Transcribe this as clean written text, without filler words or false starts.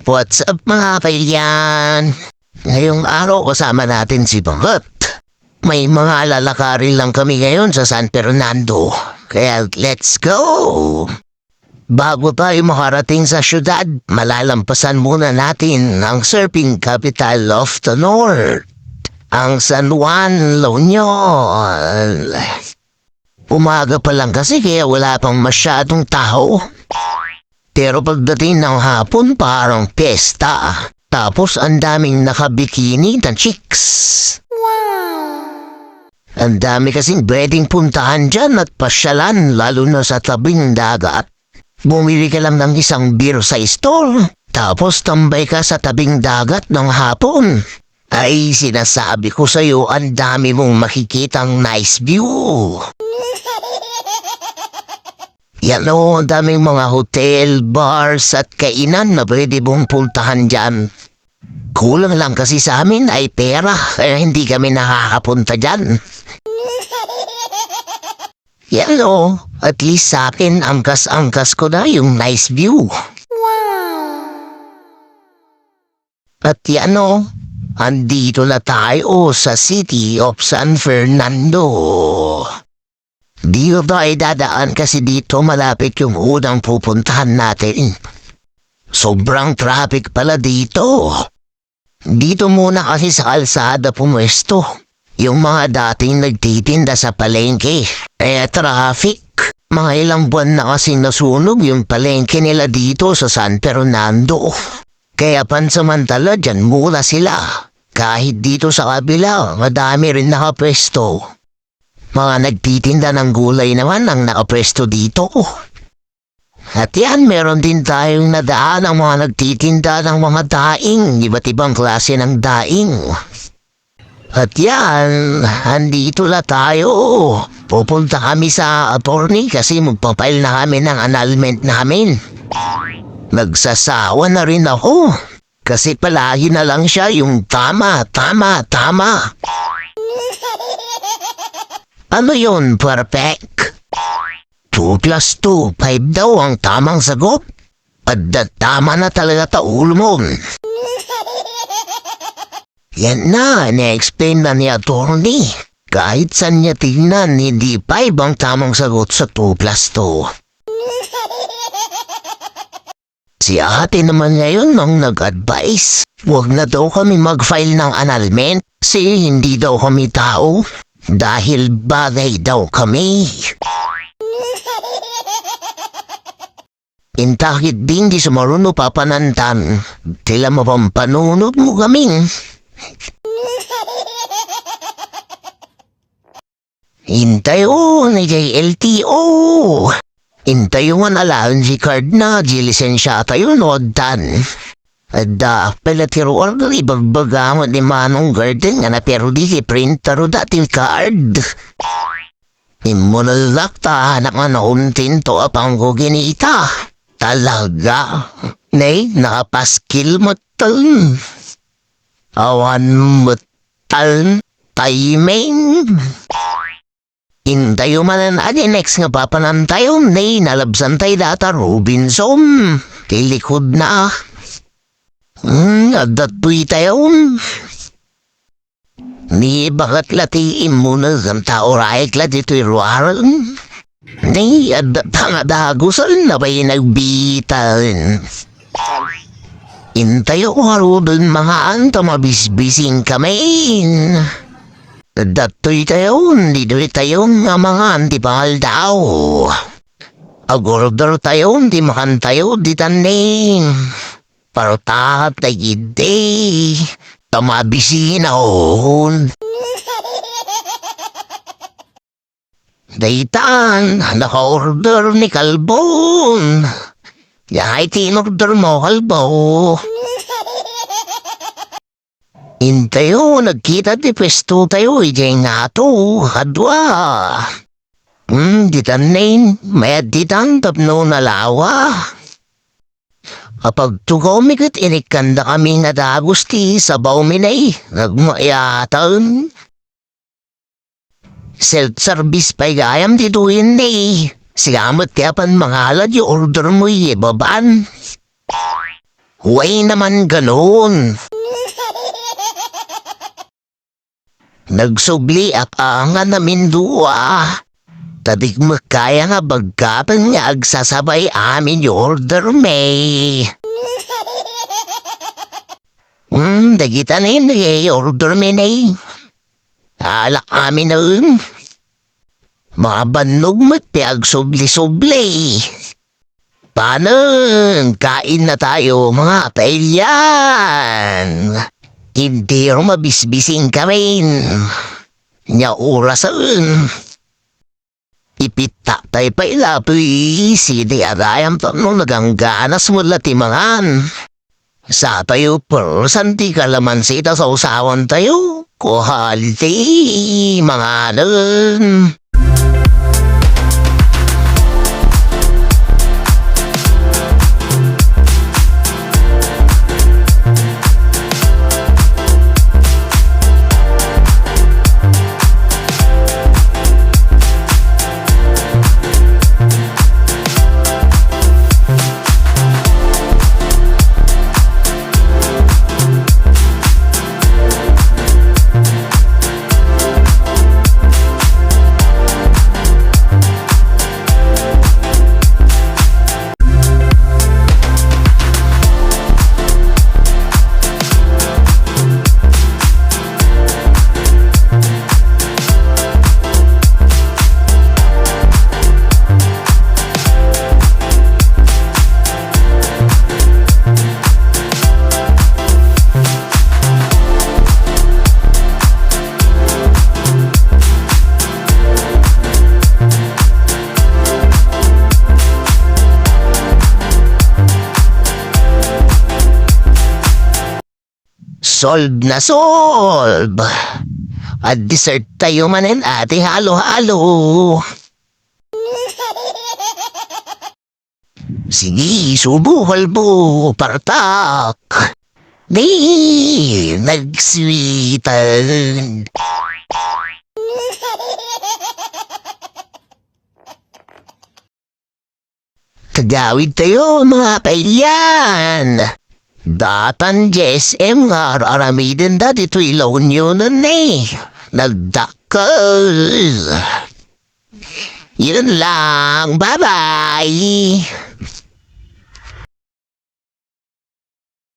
What's up mga kaibigan? Ngayong araw kasama natin si Bangat. May mga lalakarin lang kami ngayon sa San Fernando. Kaya let's go! Bago tayo makarating sa syudad, malalampasan muna natin ang surfing capital of the North, ang San Juan, La Union. Umaga pa lang kasi kaya wala pang masyadong tao. Pero pagdating ng hapon parang pesta. Tapos ang daming nakabikini na chicks. Ang dami kasing pwedeng puntahan dyan at pasyalan lalo na sa tabing dagat. Bumili ka lang ng isang beer sa store. Tapos tambay ka sa tabing dagat ng hapon. Ay sinasabi ko sa'yo ang dami mong makikitang nice view. Yan o, ang daming mga hotel, bars at kainan na pwede mong puntahan dyan. Kulang lang kasi sa amin ay pera, kaya hindi kami nakakapunta dyan. Yan o, at least sa akin, angkas-angkas ko na yung nice view. At yan o, andito na tayo sa City of San Fernando. Dito tayo dadaan kasi dito malapit yung unang pupuntahan natin. Sobrang traffic pala dito. Dito muna kasi sa kalsada pumwesto. Yung mga dating nagtitinda sa palengke. Traffic. Mga ilang buwan na kasing nasunog yung palengke nila dito sa San Fernando. Kaya pansamantala dyan muna sila. Kahit dito sa kabila, madami rin nakapwesto. Mga nagtitinda ng gulay naman ang nakapwesto dito. At yan, meron din tayong nadaan ang mga nagtitinda ng mga daing, iba't ibang klase ng daing. At yan, andito na tayo. Pupunta kami sa attorney kasi magpapail na kami ng annulment namin. Nagsasawa na rin ako. Kasi palagi na lang siya yung tama. Ano yun, perfect? 2 plus 2, 5 daw ang tamang sagot. At tama na talaga taul mo. Yan na, na-explain na ni attorney. Kahit saan niya tingnan, hindi 5 ang tamang sagot sa 2 plus 2. Si ate naman ngayon ang nag-advise. Huwag na daw kami mag-file ng annulment kasi hindi daw kami tao. Dahil bagay daw kami. Intakit din di sumaruno papanantan. Tila mo pang panunod mo kaming. Hintay o na JLTO. Hintay yung allowance card na lisensyata yun o dan. Ada pelatiro order ibagbaga mo ni Manong Garden nga na pero di si printer o dating card. Imunalak anak nga nauntin to apang ko ginita. Talaga. Nay, nakapaskil mo tal. Awan mo tal. Timing. Hintayo manan adi next nga papanantayo. Nay, nalabsan tayo data Robinson. Kilikod na. Adatoy tayo. Ni bakat latiin mo na ang tao raik la dito'y ruaran. Ni adadagusan na ba'y nagbitan. Intayo ko harudon mga anta mabisbising kami. Adatoy tayo, di do'y tayo nga mga antipahal daw. Agordor tayo, di makan tayo, di taning. Pero tahat ay hindi. Tamabisi na hon. Daytan, naka-order ni Kalbon. Yay, tinorder mo, Kalbo. Hintayo, nagkita di pwesto tayo, ijay nga to, kadwa. Ditanin, may ditan tapno na lawa. Kapag tugomikit inikanda kami na dagusti sa bauminay, nagmayatan. Self-service pa'y gayam dituin ni. Sigamot kaya pan mga halad yung order mo ibaban. Huwag naman ganun. Nagsubli nga namin duwa. Tadig makaya nga bagkapan nga agsasabay amin yung order may. Dagita na yun order may na alak amin na mga banog magtiag subli-subli. Paano? Kain na tayo mga pailyan. Hindi rin mabisbising kami. Nya orasan. Ipita tayo pa ilapoy. Sidi arayam tanong nagangganas mula timangan. Sa tayo persanti kalaman sita sa usawan tayo. Kuhaliti mga nun. Solve na solve. At dessert tayo manin ate halo-halo. Sige, subuhal mo, partak. Di, nagsweetan. Kagawid tayo mga pailyan. Datan GSM nga aramidin dati ito ilaw nyo na Nagdakal. Yun lang. Bye-bye.